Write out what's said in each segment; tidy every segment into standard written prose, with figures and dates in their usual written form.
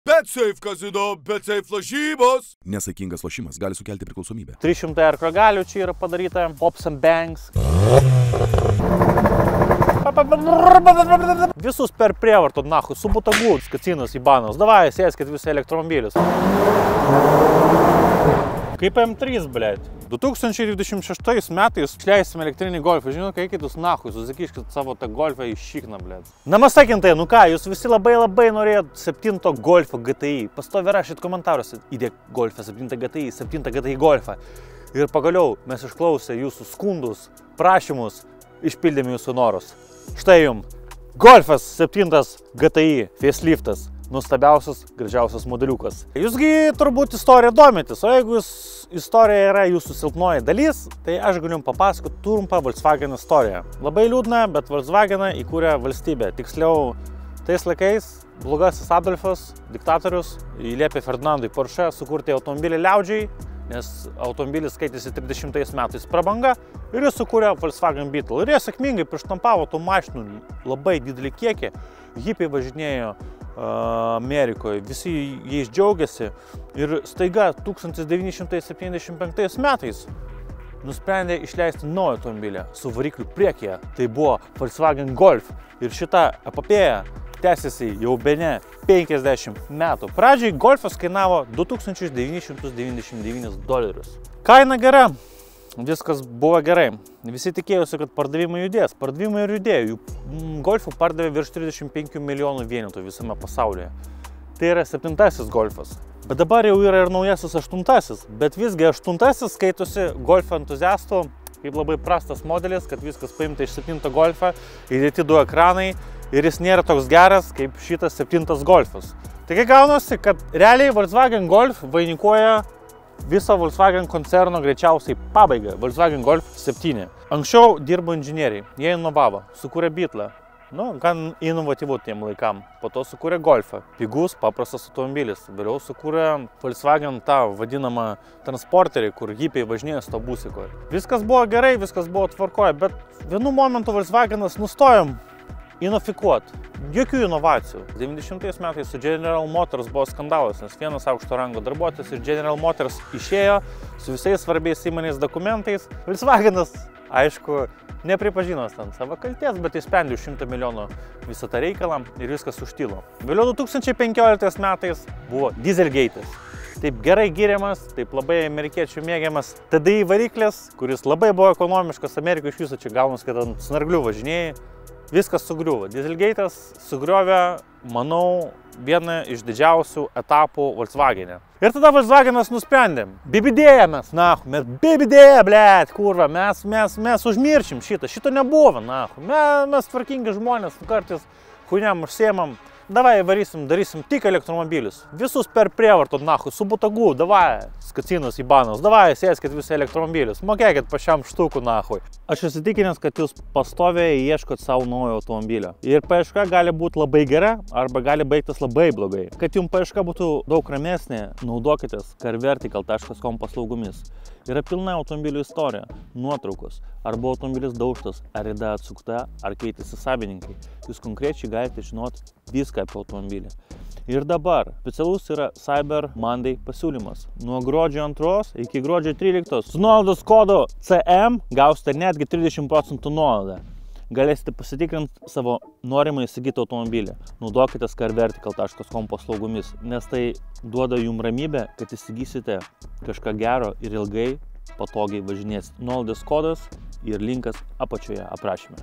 BetSafe kazino, BetSafe lažybos. Nesaikingas lošimas gali sukelti priklausomybę. 300 arklio galių čia yra padaryta, Pops and Banks. Visus per prievartą, nahu, su butagu, skacinas į banas. Davai, sėskit visi elektromobilius. Kaip M3, blėt. 2026 metais išleisime elektrinį golfą. Žinau, kai kitus nahui, susikiškit savo tą golfą į šikną, blėt. Namasakintai, nu ką, jūs visi labai norėjot 7 golfo GTI. Pastovi rašyt komentaruose. Įdėk golfą 7 GTI, 7 GTI golfą. Ir pagaliau mes išklausę jūsų skundus, prašymus, išpildėme jūsų norus. Štai jums. Golfas 7 GTI, faceliftas. Nuostabiausias, gražiausias modeliukas. Jūsgi turbūt istoriją domitės, o jeigu istorija yra jūsų silpnoji dalis, tai aš galiu jums papasakoti trumpą Volkswagen istoriją. Labai liūdna, bet Volkswageną įkūrė valstybė. Tiksliau, tais laikais blogasis Adolfas, diktatorius, įliepė Ferdinandui Porsche sukurti automobilį liaudžiai, nes automobilis skaitėsi 30 metais prabanga ir jis sukūrė Volkswagen Beetle. Ir jie sėkmingai prištampavo tų mašinų labai didelį kiekį. Hipiai važinėjo Amerikoje, visi jais džiaugiasi ir staiga 1975 metais nusprendė išleisti naują automobilį su varikliu priekyje. Tai buvo Volkswagen Golf ir šita epopėja tęsiasi jau bene 50 metų. Pradžiai Golfas kainavo $2999. Kaina gera. Viskas buvo gerai. Visi tikėjosi, kad pardavimai judės. Pardavimai ir judėjo. Golfų pardavė virš 35 milijonų vienetų visame pasaulyje. Tai yra 7 Golfas. Bet dabar jau yra ir naujasis 8. Bet visgi 8 skaitosi golfo entuziastų kaip labai prastas modelis, kad viskas paimta iš 7 Golfą, įdėti 2 ekranai ir jis nėra toks geras kaip šitas 7 Golfas. Taigi gaunasi, kad realiai Volkswagen Golf vainikuoja viso Volkswagen koncerno greičiausiai pabaigą, Volkswagen Golf 7. Anksčiau dirbo inžinieriai, jie inovavo, sukūrė Beetle, gan inovatyvu tiem laikam. Po to sukūrė Golfą, pigus, paprastas automobilis. Vėliau sukūrė Volkswagen tą vadinamą transporterį, kur hipiai važinėjo su to busiko. Viskas buvo gerai, viskas buvo tvarkoje, bet vienu momentu Volkswagenas nustojom inofikuot. Jokių inovacijų. 90 metais su General Motors buvo skandalas, nes vienas aukšto rango darbuotojas ir General Motors išėjo su visais svarbiais įmonės dokumentais. Volkswagenas, aišku, nepripažino ten savo kaltės, bet įspendė 100 milijonų visą tą reikalą ir viskas užtilo. Vėliau 2015 metais buvo Dieselgate'as. Taip gerai giriamas, taip labai amerikiečių mėgiamas TDI variklis, kuris labai buvo ekonomiškas. Amerikoje iš viso čia gaunas, kad ant snarglių važinėjai. Viskas sugriuvo. Dieselgate'as sugriovė, manau, vieną iš didžiausių etapų Volkswagen'e. Ir tada Volkswagenas nusprendė, bibidėja mes, bibidėja, blėt, kurva, mes užmiršim šitą, šito nebuvo, mes tvarkingi žmonės, kartais huiniam užsiemam. Davai, darysim tik elektromobilius. Visus per prievartą, su butagu, davai, skacinas į banas, davai, sėskit visi elektromobilius, mokėkit po šiam štukų, nahui. Aš įsitikinęs, kad jūs pastoviai ieškot savo naujo automobilio. Ir paieška gali būti labai gera, arba gali baigtis labai blogai. Kad jums paieška būtų daug ramesnė, naudokitės carvertical.com paslaugomis. Yra pilna automobilių istorija, nuotraukos, arba automobilis daužtas, ar rida atsukta, ar keitėsi savininkai. Jūs konkrečiai galite žinoti viską apie automobilį. Ir dabar specialus yra Cyber Monday pasiūlymas. Nuo gruodžio 2 iki gruodžio 13 su nuolaidos kodu CM gausite netgi 30% nuolaidą. Galėsite pasitikrinti savo norimą įsigyti automobilį. Naudokitės carvertical.com paslaugomis, nes tai duoda jums ramybę, kad įsigysite kažką gero ir ilgai, patogiai važinėsite. Nuolaidos kodas ir linkas apačioje aprašyme.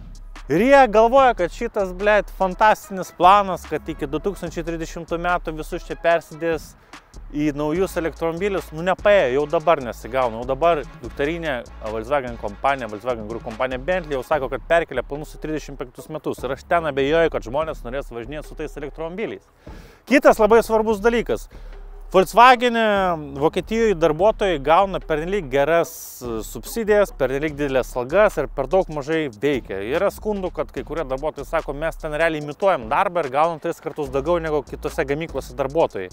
Ir jie galvoja, kad šitas, blėt, fantastinis planas, kad iki 2030 metų visus čia persidės į naujus elektromobilius, nepaėjo, jau dabar nesigauna. Jau dabar dukterinė Volkswagen kompanija, Volkswagen Group kompanija Bentley jau sako, kad perkelia planus į 35 metus. Ir aš ten abejoju, kad žmonės norės važinėti su tais elektromobiliais. Kitas labai svarbus dalykas. Volkswagen'e Vokietijoje darbuotojai gauna pernelyg geras subsidijas, pernelyg didelės algas ir per daug mažai veikia. Yra skundų, kad kai kurie darbuotojai sako, mes ten realiai imituojam darbą ir gaunam 3 kartus daugiau negu kitose gamyklose darbuotojai.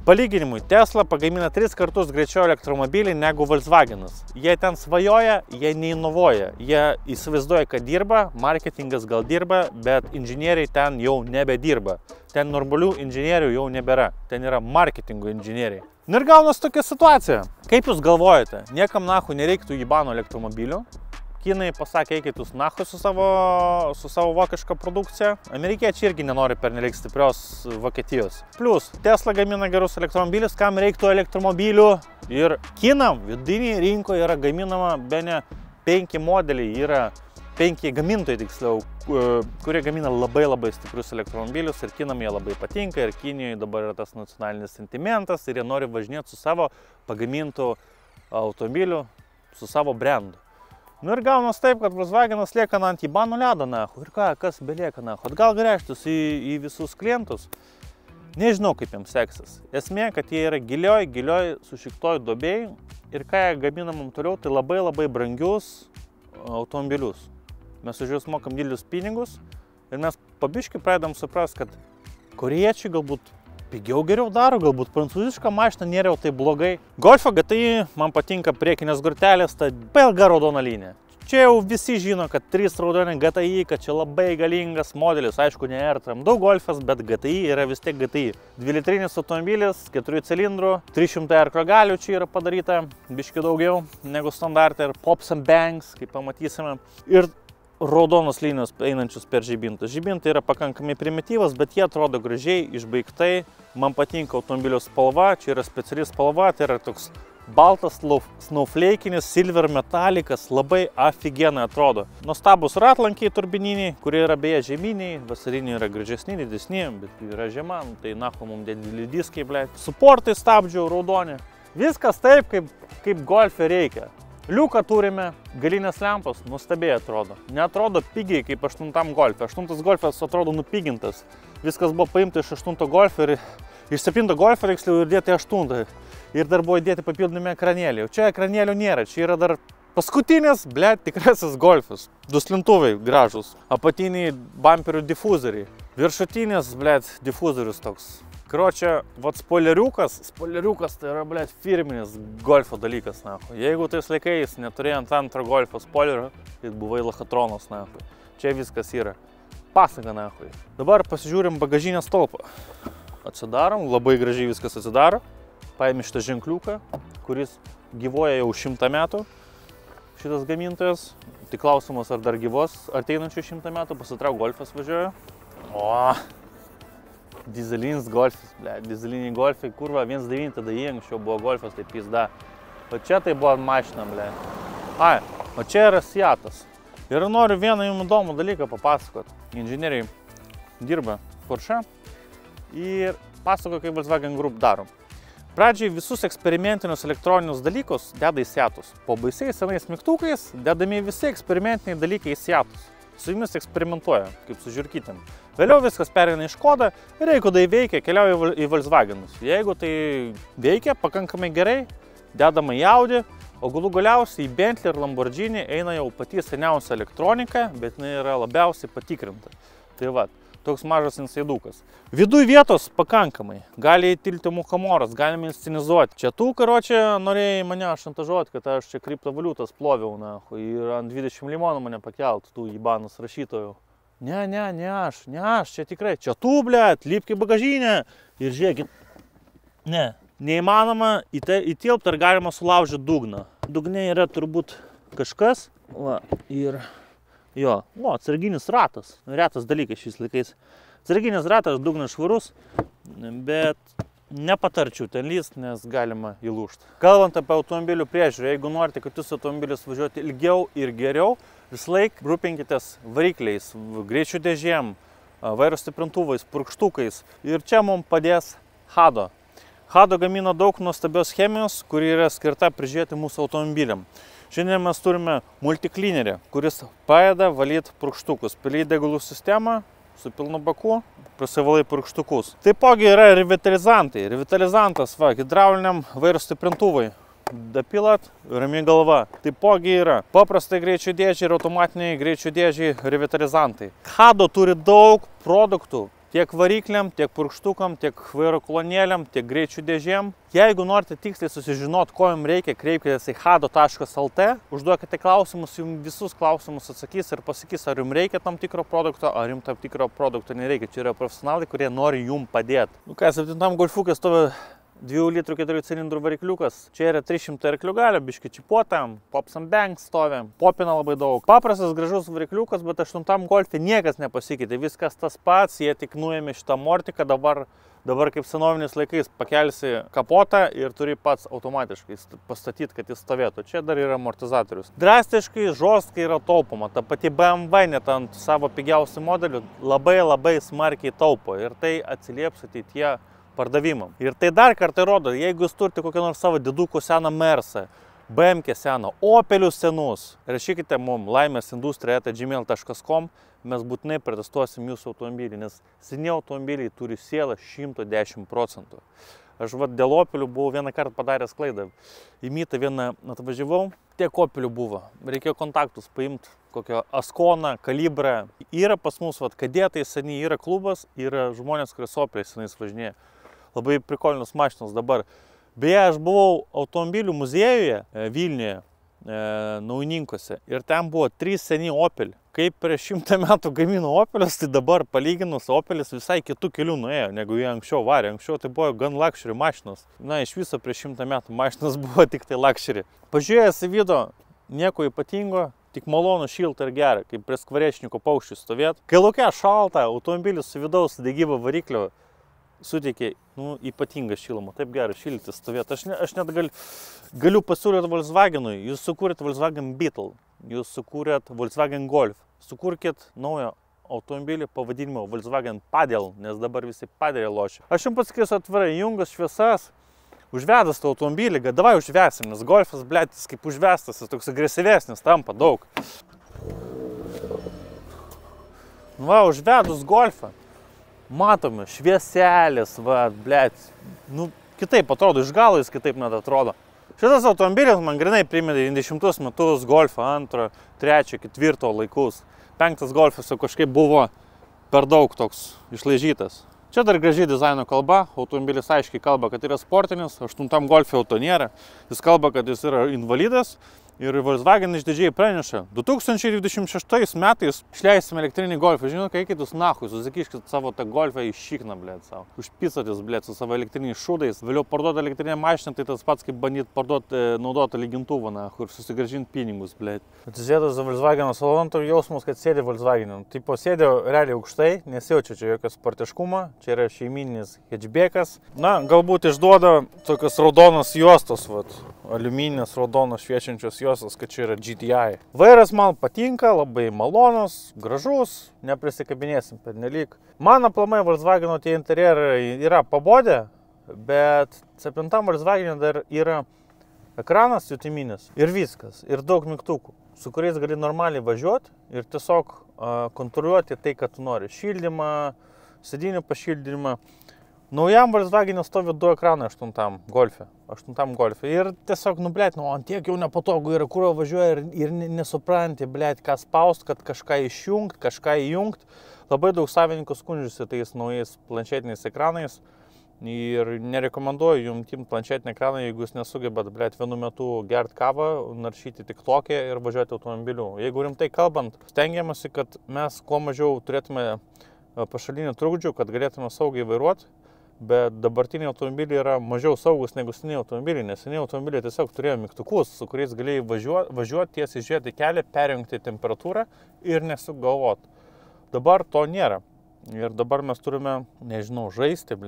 Palyginimui, Tesla pagamina 3 kartus greičiau elektromobilį negu Volkswagenas. Jie ten svajoja, jie neinovuoja. Jie įsivaizduoja, kad dirba, marketingas gal dirba, bet inžinieriai ten jau nebedirba. Ten normalių inžinierių jau nebėra. Ten yra marketingo inžinieriai. Ir gaunas tokia situacija. Kaip jūs galvojate, niekam nahu nereiktų Ibano elektromobilių. Kinai pasakė, eikit jūs nahu su savo vokiška produkcija. Amerikiečiai irgi nenori pernelyg stiprios Vokietijos. Plus, Tesla gamina gerus elektromobilius, kam reiktų elektromobilių. Ir Kinam vidinėje rinkoje yra gaminama bene 5 modeliai, yra 5 gamintojai tiksliau, kurie gamina labai stiprius elektromobilius ir Kinam jie labai patinka ir Kinijoje dabar yra tas nacionalinis sentimentas ir jie nori važinėti su savo pagamintų automobiliu, su savo brandu. Nu ir gaunas taip, kad Volkswagenas lieka ant Ibano ledo, nahu. Ir ką, kas belieka, nahu. Atgal gręžtis į visus klientus. Nežinau, kaip jiems seksis. Esmė, kad jie yra gilioj sušiktoj duobėj ir ką jie gamina mums toliau, tai labai brangius automobilius. Mes už juos mokam didelius pinigus ir mes pabiškai pradedam suprast, kad korėjiečiai galbūt pigiau geriau daro, galbūt prancūziška mašina nėra jau tai blogai. Golfo GTI man patinka priekinės grūtelės, ta ilga raudona linija. Čia jau visi žino, kad 3 raudoni GTI, kad čia labai galingas modelis, aišku, ne R-Tram2 Golfas, bet GTI yra vis tiek GTI. 2-litrinis automobilis, 4 cilindrų, 300 arklio galių čia yra padaryta, biški daugiau negu standartai ir pops and bangs, kaip pamatysime. Ir raudonos linijos einančius per žibintus. Žibintai yra pakankamai primityvas, bet jie atrodo gražiai, išbaigtai. Man patinka automobilio spalva, čia yra speciali spalva, tai yra toks baltas, snowflakinis, silver metalikas, labai aфиgenai atrodo. Nuostabus ratlankiai turbininiai, kurie yra beje žieminiai, vasariniai yra gražesni, didesni, bet yra žiema, tai nahu mums dideli diskai, ble. Suportai stabdžių, raudoni. Viskas taip, kaip Golfe reikia. Liuką turime, galinės lempos, nuostabiai atrodo. Neatrodo pigiai kaip 8 Golfe. 8 Golfas atrodo nupigintas. Viskas buvo paimta iš 8 Golfo ir iš 7 Golfo reiksliau ir dėti 8. Ir dar buvo įdėti papildomi ekranėliai. O čia ekranėlių nėra, čia yra dar paskutinis, tikrasis Golfas. Duslintuvai gražus. Apatiniai bumperių difuzoriai. Viršutinis, difuzorius toks. Kročia, vat spoileriukas tai yra, firminis Golfo dalykas, nahu. Jeigu tais laikais neturėjant antro Golfo spoilerio, tai buvai lachatronas, nahu. Čia viskas yra. Pasaka, nahu. Dabar pasižiūrim bagažinės talpą. Atsidarom, labai gražiai viskas atsidaro. Paėmė šitą ženkliuką, kuris gyvuoja jau 100 metų. Šitas gamintojas. Tai klausimas, ar dar gyvos ateinančių 100 metų. Pasitrauk Golfas važiuoja. O! Dizelinis Golfas, dizeliniai Golfai, kurva, 1.9 tada jie anksčiau buvo Golfas, tai pizda. O čia tai buvo mašina, Ai, o čia yra Seatas. Ir noriu vieną jums įdomų dalyką papasakot. Inžinieriai dirba Porsche ir pasako, kaip Volkswagen Group darom. Pradžiai visus eksperimentinius elektroninius dalykus deda į Seatus. Po baisiais senais mygtukais dedami visi eksperimentiniai dalykai į Seatus. Su jumis eksperimentuoja, kaip su žiūrkytėm. Vėliau viskas pereina į Škodą ir jeigu tai veikia, keliauja į Volkswagenus. Jeigu tai veikia pakankamai gerai, dedama į Audi, o galiausiai į Bentley ir Lamborghini eina jau pati seniausia elektronika, bet jinai yra labiausiai patikrinta. Tai va, toks mažas insaidukas. Viduj vietos pakankamai, gali įtilti mukamoras, galime inscenizuoti. Čia tu, karočią, norėjai mane šantažuoti, kad aš čia kriptovaliutas ploviau, nahu, ir ant 20 limonų mane pakelt, tų Ibanos rašytojų. Ne aš, čia tikrai, čia tu, lipk į bagažinę ir žiūrėkit. Ne, neįmanoma įtilpti ar galima sulaužyti dugną. Dugne yra turbūt kažkas, va, ir jo, atsarginis ratas, retas dalykas šiais laikais. Atsarginis ratas, dugnas švarus, bet nepatarčiau ten lyst, nes galima įlūžti. Kalbant apie automobilių priežiūrą, jeigu norite, kad jūsų automobilis važiuoti ilgiau ir geriau, vis laik rūpinkitės varikliais, greičių dėžėm, vairo stiprintuvais, purkštukais. Ir čia mums padės Hado. Hado gamina daug nuostabios chemijos, kuri yra skirta prižiūrėti mūsų automobiliam. Šiandien mes turime multiklinerį, kuris padeda valyti purkštukus. Pili degalų sistemą su pilnu baku, prasivalai purkštukus. Taipogi yra revitalizantai. Revitalizantas, hidrauliniam vairo stiprintuvai. Dapilat, rami galva. Taipogi yra paprastai greičių dėžiai ir automatiniai greičių dėžiai revitalizantai. Hado turi daug produktų Tiek varikliam, tiek purkštukam, tiek vairo kolonėliam, tiek greičių dėžėm. Jeigu norite tiksliai susižinoti, ko jums reikia, kreipkitės į hado.lt, užduokite klausimus, jums visus klausimus atsakys ir pasakys, ar jums reikia tam tikro produkto, ar jums tam tikro produkto nereikia. Čia yra profesionalai, kurie nori jums padėti. Nu ką, 7 golfukas stovi 2 litrų 4 cilindrų varikliukas. Čia yra 300 arklių galio, biški čipuotam, pops and bangs stovi, popina labai daug. Paprastas gražus varikliukas, bet 8 golfe niekas nepasikeitė, viskas tas pats, jie tik nuėmė šitą mortiką, dabar kaip senoviniais laikais pakelsi kapotą ir turi pats automatiškai pastatyti, kad jis stovėtų. Čia dar yra amortizatorius. Drastiškai, žostkai yra taupoma. Ta pati BMW net ant savo pigiausių modelių labai smarkiai taupo ir tai atsilieps ateityje pardavimam. Ir tai dar kartą rodo, jeigu jūs turite kokią nors savo didukų seną Mersą, BMW seną, Opelius senus, rašykite mums laimėsindustrija@gmail.com, mes būtinai protestuosim jūsų automobilį, nes seni automobiliai turi sielą 110%. Aš dėl Opelių buvau vieną kartą padaręs klaidą. Į Mytą vieną atvažiavau, tiek Opelių buvo. Reikėjo kontaktus paimti, kokio Askoną, Kalibrą. Yra pas mus, kadėtai seniai, yra klubas, yra žmonės, kurie su Opeliais senais važinėja. Labai prikolinus mašinos dabar. Beje, aš buvau automobilių muziejuje Vilniuje, Naujininkuose, ir ten buvo 3 seni Opel. Kaip prieš 100 metų gamino Opelius, tai dabar palyginus Opelis visai kitų kelių nuėjo, negu jie anksčiau varė. Anksčiau tai buvo gan luxury mašinos. Na, iš viso prieš 100 metų mašinos buvo tik tai luxury. Pažiūrėjęs į video, nieko ypatingo, tik malonu, šilta ir gera, kaip prie skvarečniuko paukščių stovėt. Kai lauke šalta, automobilis su vidaus degyvo variklio suteikia ypatingą šilumą, taip gerai šilti stovėti. Aš net galiu pasiūlyti Volkswagenui, jūs sukūrėt Volkswagen Beetle, jūs sukūrėt Volkswagen Golf, sukurkit naują automobilį pavadinimu Volkswagen Padel, nes dabar visi padelė lošia. Aš jums pasakysiu atvirai, jungas šviesas, užvedas tą automobilį, kad davai užvesim, nes Golfas, blėtis, kaip užvestas, jis toks agresyvesnis tampa daug. Va, užvedus Golfą. Matome, švieselės, kitaip atrodo, iš galo jis kitaip net atrodo. Šitas automobilis man grinai priminė 90 metus Golfą 2, 3, 4 laikus. 5 Golfas jau kažkaip buvo per daug toks išlaižytas. Čia dar graži dizaino kalba, automobilis aiškiai kalba, kad yra sportinis, 8 Golfe auto nėra. Jis kalba, kad jis yra invalidas. Ir Volkswagen išdidžiai praneša, 2026 metais išleisime elektrinį Golfą. Žinot, kai eikit jūs nahui, susikiškit savo tą Golfą į šikną, blėt, savo. Užpisatis, blėt, su savo elektriniais šūdais. Vėliau parduoti elektrinę mašiną, tai tas pats, kaip bandyti parduoti naudotą lygintuvą, kur susigrąžinti pinigus, blėt. Atsisėdus į Volkswagen saloną, to jausmas, kad sėdi Volkswagen. Tipo sėdė realiai aukštai, nesijaučia čia jokio sportiškumo, čia yra šeimininis hatchbackas. Na, galbūt išduoda tokios raudonos juostos, aliumininės raudonos šviečiančios juostos, kad čia yra GTI. Vairas man patinka, labai malonus, gražus, neprisikabinėsim pernelyg. Man aplamai Volkswageno tie interjerai yra pabodę, bet 7 Volkswagene dar yra ekranas jutiminis ir viskas, ir daug mygtukų, su kuriais gali normaliai važiuoti ir tiesiog kontroliuoti tai, kad tu nori. Šildymą, sėdinių pašildymą. Naujam Volkswagen'e stovi 2 ekranai 8 Golfe. Ir tiesiog, ant tiek jau nepatogu yra, kur važiuoja ir nesupranti, ką spaust, kad kažką išjungt, kažką įjungt. Labai daug savininkų skundžiasi tais naujais planšetiniais ekranais. Ir nerekomenduoju jums imti planšetinį ekraną, jeigu jūs nesugebat, vienu metu gerti kavą, naršyti TikTok'e ir važiuoti automobiliu. Jeigu rimtai kalbant, stengiamasi, kad mes kuo mažiau turėtume pašalinių trukdžių, kad galėtume saugiai vairuoti. Bet dabartiniai automobiliai yra mažiau saugus negu seniai automobiliai, nes seniai automobiliai tiesiog turėjo mygtukus, su kuriais galėjai važiuoti tiesiai žiūrėti kelią, perjungti temperatūrą ir nesugalvoti. Dabar to nėra. Ir dabar mes turime, nežinau, žaisti,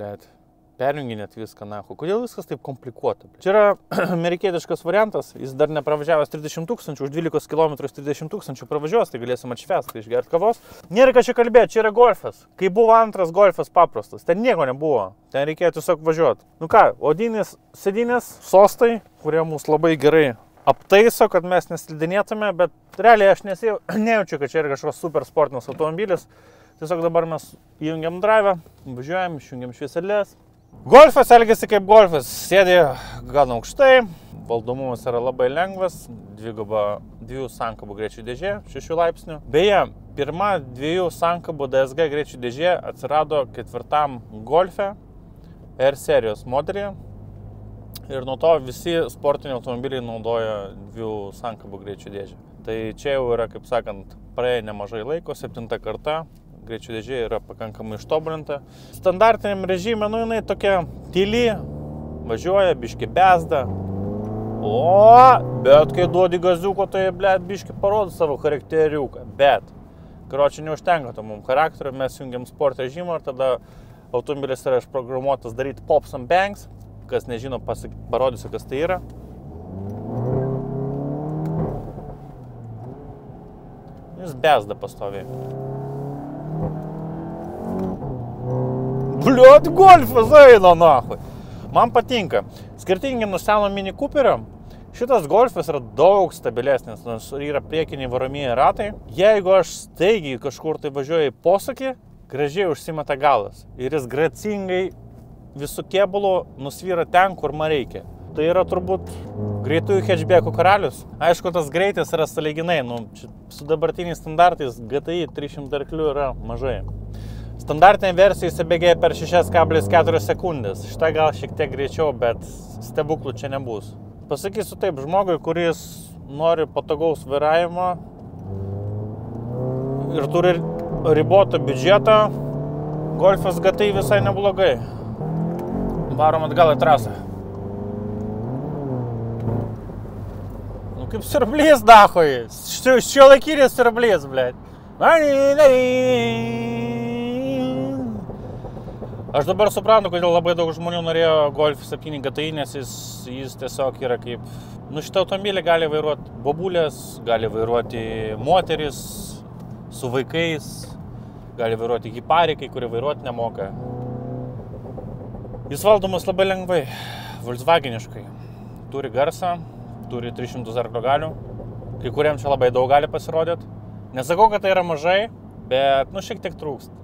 perjunginėt viską, Kodėl viskas taip komplikuota? Čia yra amerikietiškas variantas, jis dar nepravažiavęs 30 000, už 12 km 30 000 pravažiuos, tai galėsim atšvęsti, išgerti kavos. Nėra ką čia kalbėti, čia yra Golfas. Kai buvo 2 Golfas paprastas, ten nieko nebuvo, ten reikėjo tiesiog važiuoti. Odinės sėdinės, sostai, kurie mus labai gerai aptaiso, kad mes neslidinėtume, bet realiai aš nejaučiu, kad čia yra kažkoks super sportinis automobilis. Tiesiog dabar mes įjungiam drivę, važiuojam, išjungiam švieselės. Golfas elgiasi kaip Golfas, sėdė gan aukštai, valdomumas yra labai lengvas, dviejų sankabų greičių dėžė, 6 laipsnių. Beje, pirma 2 sankabų DSG greičių dėžė atsirado 4 Golfe R serijos modelyje. Ir nuo to visi sportiniai automobiliai naudoja 2 sankabų greičių dėžę. Tai čia jau yra, kaip sakant, praėjo nemažai laiko, 7 karta. Greičių dėžė yra pakankamai ištobulinta. Standartiniam režime, jinai tokia tyli, važiuoja, biški bezda. Bet kai duodi gaziuko, tai biški parodo savo charakteriuką. Bet, karočiui, neužtenka to mums charakterio, mes jungiam sport režimą ir tada automobilis yra išprogramuotas daryti pops and bangs. Kas nežino, parodysiu, kas tai yra. Jis bezda pastoviai. Bliot, Golfas eina, nahui. Man patinka. Skirtingai nuo seno Mini Cooperio, šitas Golfas yra daug stabilesnis, nes yra priekiniai varomieji ratai. Jeigu aš staigiai kažkur tai važiuoju į posūkį, gražiai užsimeta galas. Ir jis gracingai visų kėbulų nusvyra ten, kur man reikia. Tai yra turbūt greitųjų hatchbackų karalius. Aišku, tas greitis yra sąlyginai. Su dabartiniais standartais GTI 300 arklių yra mažai. Standartinė versija įsibėgėja per 6,4 sekundės. Šitą gal šiek tiek greičiau, bet stebuklų čia nebus. Pasakysiu taip, žmogui, kuris nori patogaus vairavimo ir turi ribotą biudžetą, Golfas GTI visai neblogai. Varom atgal į trasą. Kaip siurblys, dachoj. Šiuolaikinis siurblys, blėt. Aš dabar suprantu, kodėl labai daug žmonių norėjo Golf 7 GTI, nes jis tiesiog yra kaip... Šitą automobilį gali vairuoti bobulės, gali vairuoti moteris su vaikais, gali vairuoti hiparikai, kurie vairuoti nemoka. Jis valdomas labai lengvai, Volkswageniškai. Turi garsą, turi 300 arklio galių, kai kuriems čia labai daug gali pasirodyti. Nesakau, kad tai yra mažai, bet šiek tiek trūksta.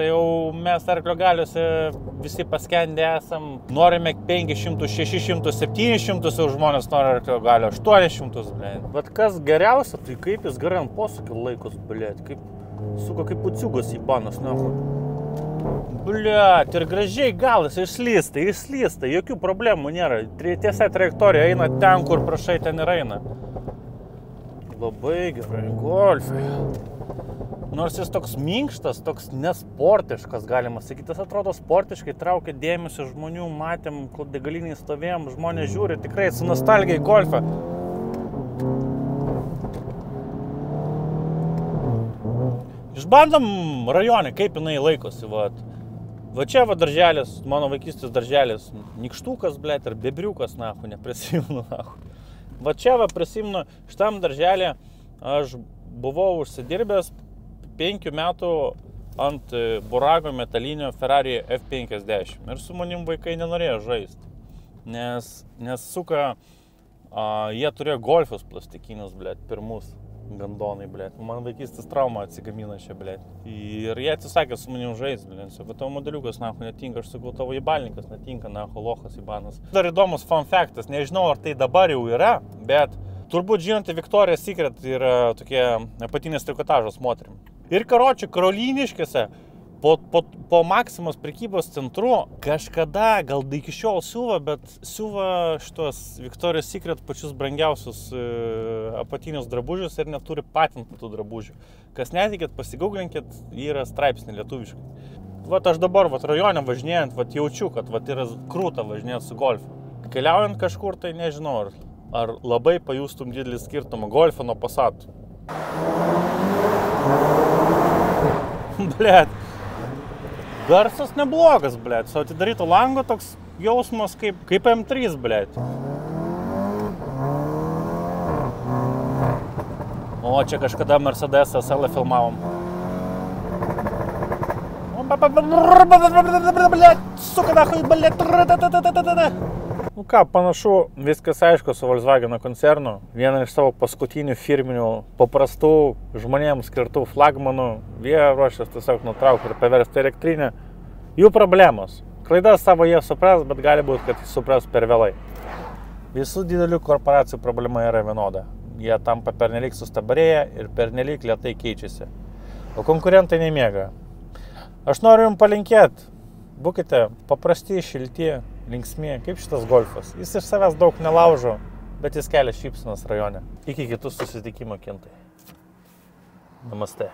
Jau mes arklio galiuose visi paskendę esam. Norime 500, 600, 700, jau žmonės nori arklio galio, 800, blėt. Bet kas geriausia, tai kaip jis gerai ant posūkio laikos, blėt. Kaip puciugas į banas, nahu. Bliat, ir gražiai galas išslysta, jokių problemų nėra. Tiesa trajektorija eina ten, kur prašai, ten ir eina. Labai gerai, Golfai. Nors jis toks minkštas, toks nesportiškas, galima sakyti. Jis atrodo sportiškai, traukia dėmesio žmonių, matėm, kol degaliniai stovėjom, žmonės žiūri tikrai su nostalgija į Golfą. Išbandom rajone, kaip jinai laikosi, Va čia darželis, mano vaikystės darželis, nikštukas, blėt, ir bebriukas, nahu, neprisimenu, nahu. Va čia prisimenu, šitam darželį aš buvau užsidirbęs 5 metų ant burago metalinio Ferrari F50 ir su manim vaikai nenorėjo žaisti, nes suka, jie turėjo Golfus plastikinius, blėt, pirmus. Gandonai, blėt. Man vaikystės trauma atsigamina čia, blėt. Ir jie atsisakė su manim žaisti, blėt. Sako, tavo modeliukas, nahu, netinka. Aš sakau, tavo įbalnikas netinka, nahu, lochas įbanas. Dar įdomus fun factas. Nežinau, ar tai dabar jau yra, bet turbūt žinote, Victoria's Secret yra tokie apatinės trikotažos moterim. Ir karočiui, Karoliniškėse, po Maksimos prekybos centru kažkada, gal iki šiol siuva, bet siuva šitos Victoria's Secret pačius brangiausius apatinius drabužius ir neturi patentų tų drabužių. Kas netikėt, pasigauglinkit, yra straipsnį lietuviškai. Aš dabar rajone važinėjant, jaučiu, kad yra krūta važinėjant su Golfu. Keliaujant kažkur, tai nežinau, ar labai pajustum didelį skirtumą Golfą nuo Passatų. Blet. Garsas neblogas, blėt, su atidaryto lango toks jausmas kaip M3, blėt. O, čia kažkada Mercedes SL filmavom. Blėt, suka nahui, blėt. Panašu, viskas aišku su Volkswageno koncernu. Vieną iš savo paskutinių firminių, paprastų žmonėms skirtų flagmanų, jie ruošiasi tiesiog nutraukti ir paversti elektrinę. Jų problemos. Klaidas savo jie supras, bet gali būti, kad jis supras per vėlai. Visų didelių korporacijų problema yra vienoda. Jie tampa pernelyg sustabarėję ir pernelyg lėtai keičiasi. O konkurentai nemiega. Aš noriu jums palinkėti. Būkite paprasti, šilti, linksmi, kaip šitas golfas. Jis iš savęs daug nelaužo, bet jis kelia šypsenas rajone. Iki kitų susitikimų, kintai. Namaste.